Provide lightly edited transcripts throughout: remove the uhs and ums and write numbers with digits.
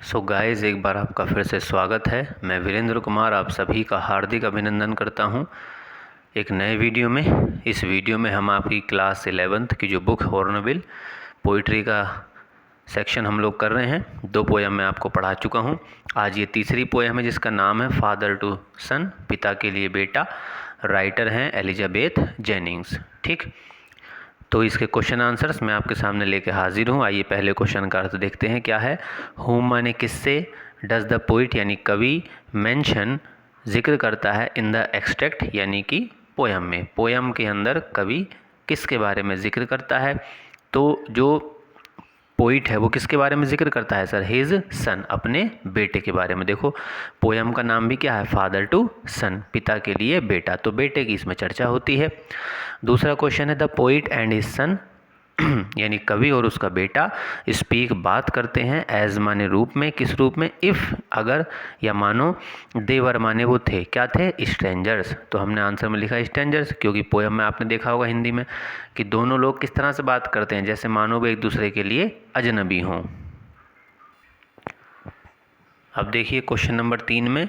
So guys, एक बार आपका फिर से स्वागत है। मैं वीरेंद्र कुमार आप सभी का हार्दिक अभिनंदन करता हूं एक नए वीडियो में। इस वीडियो में हम आपकी क्लास 11th की जो बुक हॉर्नबिल पोइट्री का सेक्शन हम लोग कर रहे हैं। 2 पोयम मैं आपको पढ़ा चुका हूं। आज ये तीसरी पोयम है जिसका नाम है फादर टू सन, पिता के लिए बेटा। राइटर हैं एलिजाबेथ जेनिंग्स। ठीक, तो इसके क्वेश्चन आंसर्स मैं आपके सामने लेके हाजिर हूँ। आइए पहले क्वेश्चन का अर्थ देखते हैं क्या है। हुम माने किससे, डज द पोइट यानी कवि, मेंशन जिक्र करता है, इन द एक्सट्रैक्ट यानी कि पोयम में, पोयम के अंदर कवि किसके बारे में जिक्र करता है। तो जो पोइट है वो किसके बारे में जिक्र करता है सर, हिज सन, अपने बेटे के बारे में। देखो पोयम का नाम भी क्या है, फादर टू सन, पिता के लिए बेटा, तो बेटे की इसमें चर्चा होती है। दूसरा क्वेश्चन है द पोइट एंड हिज सन यानी कवि और उसका बेटा स्पीक बात करते हैं, एज माने रूप में, किस रूप में, इफ़ अगर, या मानो, देवर माने वो थे, क्या थे, स्ट्रेंजर्स। तो हमने आंसर में लिखा स्ट्रेंजर्स, क्योंकि पोयम में आपने देखा होगा हिंदी में कि दोनों लोग किस तरह से बात करते हैं, जैसे मानो वो एक दूसरे के लिए अजनबी हों। अब देखिए क्वेश्चन नंबर 3 में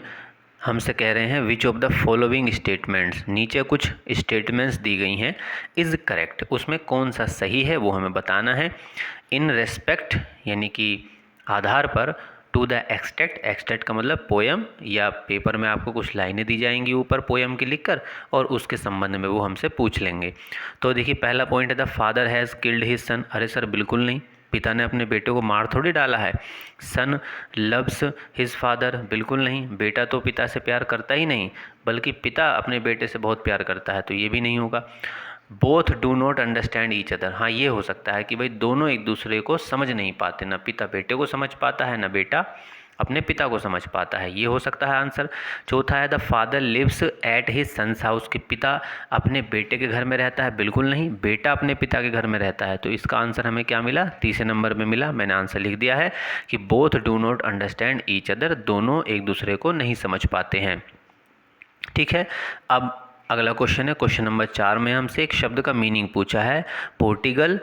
हमसे कह रहे हैं which of the following statements, नीचे कुछ स्टेटमेंट्स दी गई हैं, इज़ करेक्ट, उसमें कौन सा सही है वो हमें बताना है। इन रेस्पेक्ट यानी कि आधार पर, टू द एक्सट्रैक्ट, एक्सट्रैक्ट का मतलब पोयम, या पेपर में आपको कुछ लाइनें दी जाएंगी ऊपर पोयम की लिखकर और उसके संबंध में वो हमसे पूछ लेंगे। तो देखिए पहला पॉइंट है the father has killed his son. अरे सर बिल्कुल नहीं, पिता ने अपने बेटे को मार थोड़ी डाला है। सन लव्स हिज फादर, बिल्कुल नहीं, बेटा तो पिता से प्यार करता ही नहीं, बल्कि पिता अपने बेटे से बहुत प्यार करता है, तो ये भी नहीं होगा। Both do not understand each other, हाँ ये हो सकता है कि भाई दोनों एक दूसरे को समझ नहीं पाते, ना पिता बेटे को समझ पाता है, ना बेटा अपने पिता को समझ पाता है, ये हो सकता है आंसर। चौथा है the father lives at his sons house, कि पिता अपने बेटे के घर में रहता है, बिल्कुल नहीं, बेटा अपने पिता के घर में रहता है। तो इसका आंसर हमें क्या मिला, तीसरे नंबर में मिला। मैंने आंसर लिख दिया है कि both do not understand each other, दोनों एक दूसरे को नहीं समझ पाते हैं। ठीक है, अब अगला क्वेश्चन है क्वेश्चन नंबर 4 में हमसे एक शब्द का मीनिंग पूछा है, पोर्टिगल।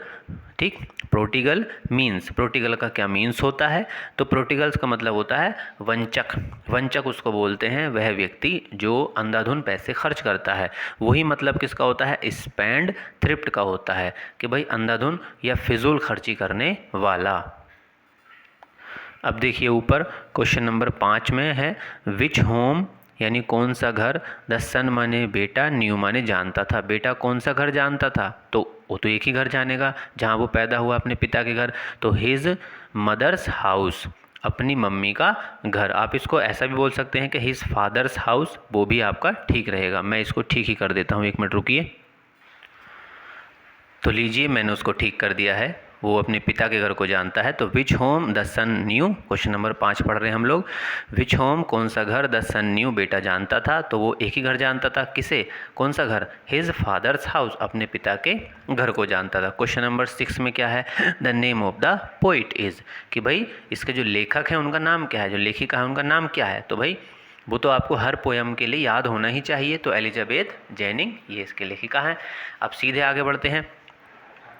ठीक, प्रोटिगल मीन्स, प्रोटिगल का क्या मीन्स होता है, तो प्रोटिगल्स का मतलब होता है वंचक। वंचक उसको बोलते हैं वह व्यक्ति जो अंधाधुन पैसे खर्च करता है। वही मतलब किसका होता है, स्पेंड थ्रिफ्ट का होता है, कि भाई अंधाधुन या फिजूल खर्ची करने वाला। अब देखिए ऊपर क्वेश्चन नंबर 5 में है विच होम यानी कौन सा घर, द सन माने बेटा, न्यू माने जानता था। बेटा कौन सा घर जानता था, तो वो तो एक ही घर जानेगा जहाँ वो पैदा हुआ, अपने पिता के घर, तो हिज मदर्स हाउस, अपनी मम्मी का घर। आप इसको ऐसा भी बोल सकते हैं कि हिज फादर्स हाउस, वो भी आपका ठीक रहेगा। मैं इसको ठीक ही कर देता हूँ, 1 मिनट रुकिए। तो लीजिए मैंने उसको ठीक कर दिया है, वो अपने पिता के घर को जानता है। तो which whom the son knew, question number 5 पढ़ रहे हैं हम लोग। विच होम कौन सा घर, द सन न्यू बेटा जानता था, तो वो एक ही घर जानता था, किसे, कौन सा घर, हिज फादर्स हाउस, अपने पिता के घर को जानता था। क्वेश्चन नंबर 6 में क्या है, the name of the poet is, कि भाई इसके जो लेखक हैं उनका नाम क्या है, जो लेखिका है उनका नाम क्या है। तो भाई वो तो आपको हर पोयम के लिए याद होना ही चाहिए, तो एलिजाबेथ जेनिंग ये इसके लेखिका हैं। अब सीधे आगे बढ़ते हैं।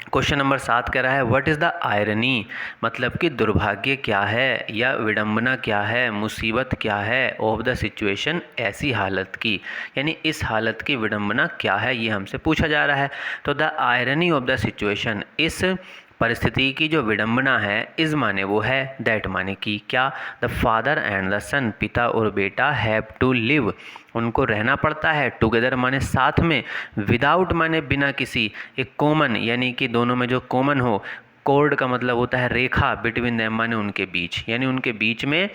क्वेश्चन नंबर 7 कह रहा है व्हाट इज़ द आयरनी, मतलब कि दुर्भाग्य क्या है या विडंबना क्या है, मुसीबत क्या है, ऑफ द सिचुएशन, ऐसी हालत की, यानी इस हालत की विडंबना क्या है, ये हमसे पूछा जा रहा है। तो the irony of the situation, इस परिस्थिति की जो विडंबना है, इज़ माने वो है, दैट माने कि क्या, the father and the son, पिता और बेटा, हैव टू लिव, उनको रहना पड़ता है, टुगेदर माने साथ में, विदाउट माने बिना किसी, एक कॉमन यानी कि दोनों में जो कॉमन हो, कॉर्ड का मतलब होता है रेखा, बिटवीन देम माने उनके बीच, यानी उनके बीच में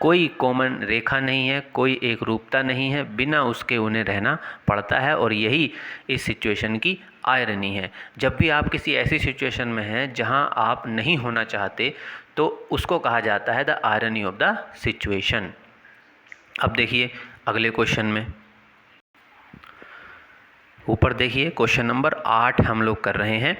कोई कॉमन रेखा नहीं है, कोई एक रूपता नहीं है, बिना उसके उन्हें रहना पड़ता है। और यही इस सिचुएशन की आयरनी है। जब भी आप किसी ऐसी सिचुएशन में हैं जहां आप नहीं होना चाहते, तो उसको कहा जाता है the irony of the situation. अब देखिए अगले क्वेश्चन में, ऊपर देखिए क्वेश्चन नंबर 8 हम लोग कर रहे हैं।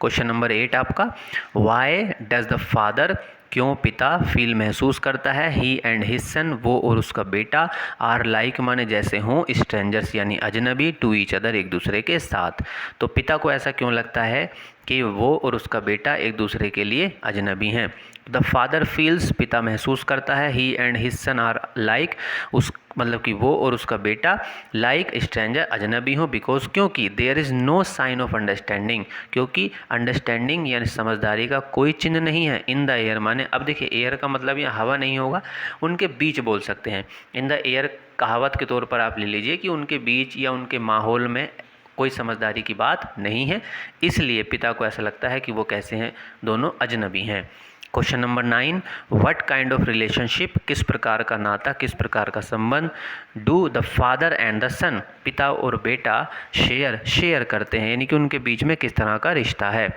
क्वेश्चन नंबर 8 आपका, वाई डज द फादर, क्यों पिता, फील महसूस करता है, ही एंड हिज सन, वो और उसका बेटा, आर लाइक माने जैसे हों, स्ट्रेंजर्स यानी अजनबी, टू ईच अदर एक दूसरे के साथ। तो पिता को ऐसा क्यों लगता है कि वो और उसका बेटा एक दूसरे के लिए अजनबी हैं। द फादर फील्स, पिता महसूस करता है, he and his son are like, उस मतलब कि वो और उसका बेटा लाइक स्ट्रेंजर, अजनबी हो, बिकॉज क्योंकि there is no sign of understanding, क्योंकि अंडरस्टैंडिंग यानी समझदारी का कोई चिन्ह नहीं है। इन द एयर माने, अब देखिए एयर का मतलब यहाँ हवा नहीं होगा, उनके बीच बोल सकते हैं। इन द एयर कहावत के तौर पर आप ले लीजिए कि उनके बीच या उनके माहौल में कोई समझदारी की बात नहीं है, इसलिए पिता को ऐसा लगता है कि वो कैसे हैं, दोनों अजनबी हैं। Question number 9, what kind of relationship, किस प्रकार का नाता, किस प्रकार का संबंध, do the father and the son, पिता और बेटा शेयर करते हैं, यानी कि उनके बीच में किस तरह का रिश्ता है,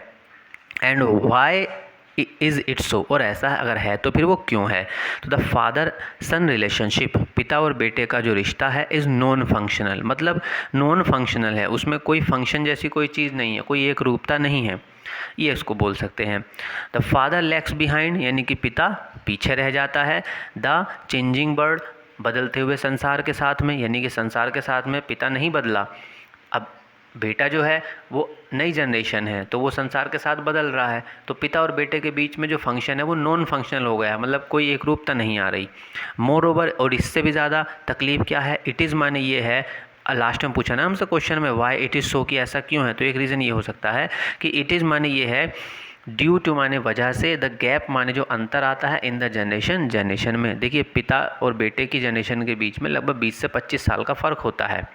and why is it so, और ऐसा अगर है तो फिर वो क्यों है। तो द फादर सन रिलेशनशिप, पिता और बेटे का जो रिश्ता है, इज़ नॉन फंक्शनल, मतलब नॉन फंक्शनल है, उसमें कोई फंक्शन जैसी कोई चीज़ नहीं है, कोई एक रूपता नहीं है, ये इसको बोल सकते हैं। द फादर लैग्स बिहाइंड, यानी कि पिता पीछे रह जाता है। द चेंजिंग वर्ल्ड, बदलते हुए संसार के साथ में, यानी कि संसार के साथ में पिता नहीं बदला, अब बेटा जो है वो नई जनरेशन है तो वो संसार के साथ बदल रहा है, तो पिता और बेटे के बीच में जो फंक्शन है वो नॉन फंक्शनल हो गया है, मतलब कोई एक रूपता नहीं आ रही। मोर ओवर, और इससे भी ज़्यादा तकलीफ क्या है, इट इज़ माने ये है, लास्ट में पूछा ना हमसे क्वेश्चन में वाई इट इज़ सो, कि ऐसा क्यों है, तो एक रीज़न ये हो सकता है कि इट इज़ माने ये है, ड्यू टू माने वजह से, द गैप माने जो अंतर आता है, इन द जनरेशन में। देखिए पिता और बेटे की जनरेशन के बीच में लगभग 20 से 25 साल का फ़र्क होता है,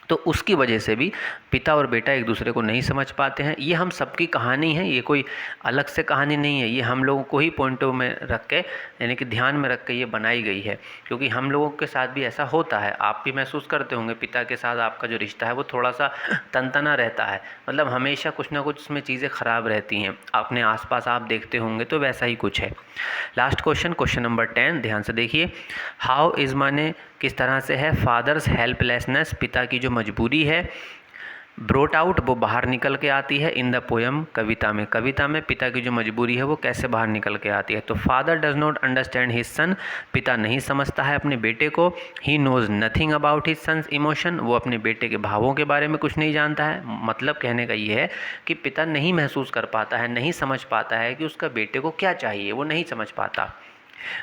तो उसकी वजह से भी पिता और बेटा एक दूसरे को नहीं समझ पाते हैं। ये हम सबकी कहानी है, ये कोई अलग से कहानी नहीं है, ये हम लोगों को ही पॉइंटों में रख के, यानी कि ध्यान में रख के ये बनाई गई है, क्योंकि हम लोगों के साथ भी ऐसा होता है। आप भी महसूस करते होंगे पिता के साथ आपका जो रिश्ता है वो थोड़ा सा तनतना रहता है, मतलब हमेशा कुछ ना कुछ उसमें चीज़ें ख़राब रहती हैं, अपने आसपास आप देखते होंगे तो वैसा ही कुछ है। लास्ट क्वेश्चन नंबर 10, ध्यान से देखिए। हाउ इज़ माने किस तरह से है, फादर्स हेल्पलेसनेस, पिता की जो मजबूरी है, ब्रोट आउट, वो बाहर निकल के आती है, इन द पोएम, कविता में पिता की जो मजबूरी है वो कैसे बाहर निकल के आती है। तो father does not understand his son, पिता नहीं समझता है अपने बेटे को। He knows nothing about his sons emotion, वो अपने बेटे के भावों के बारे में कुछ नहीं जानता है। मतलब कहने का ये है कि पिता नहीं महसूस कर पाता है, नहीं समझ पाता है कि उसका बेटे को क्या चाहिए, वो नहीं समझ पाता।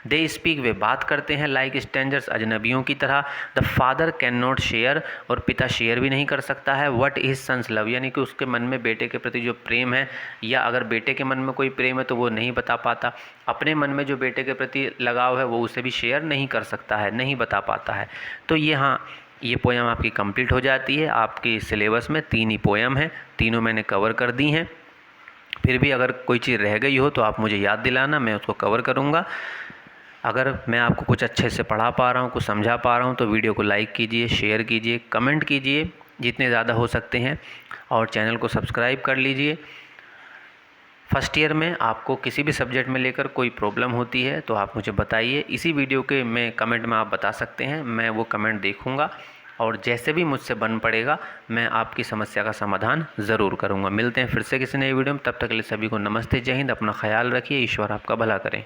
दे स्पीक, वे बात करते हैं, लाइक स्ट्रेंजर्स, अजनबियों की तरह। The father can not share, और पिता शेयर भी नहीं कर सकता है। व्हाट इज सन्स लव, यानी कि उसके मन में बेटे के प्रति जो प्रेम है, या अगर बेटे के मन में कोई प्रेम है तो वो नहीं बता पाता। अपने मन में जो बेटे के प्रति लगाव है वो उसे भी शेयर नहीं कर सकता है, नहीं बता पाता है। तो ये पोएम आपकी कंप्लीट हो जाती है। आपकी सिलेबस में 3 ही पोएम हैं, तीनों मैंने कवर कर दी हैं। फिर भी अगर कोई चीज़ रह गई हो तो आप मुझे याद दिलाना, मैं उसको कवर करूँगा। अगर मैं आपको कुछ अच्छे से पढ़ा पा रहा हूँ, कुछ समझा पा रहा हूँ, तो वीडियो को लाइक कीजिए, शेयर कीजिए, कमेंट कीजिए जितने ज़्यादा हो सकते हैं, और चैनल को सब्सक्राइब कर लीजिए। फर्स्ट ईयर में आपको किसी भी सब्जेक्ट में लेकर कोई प्रॉब्लम होती है तो आप मुझे बताइए, इसी वीडियो के में कमेंट में आप बता सकते हैं, मैं वो कमेंट देखूँगा और जैसे भी मुझसे बन पड़ेगा मैं आपकी समस्या का समाधान ज़रूर करूँगा। मिलते हैं फिर से किसी नई वीडियो में, तब तक के लिए सभी को नमस्ते, जय हिंद, अपना ख्याल रखिए, ईश्वर आपका भला करें।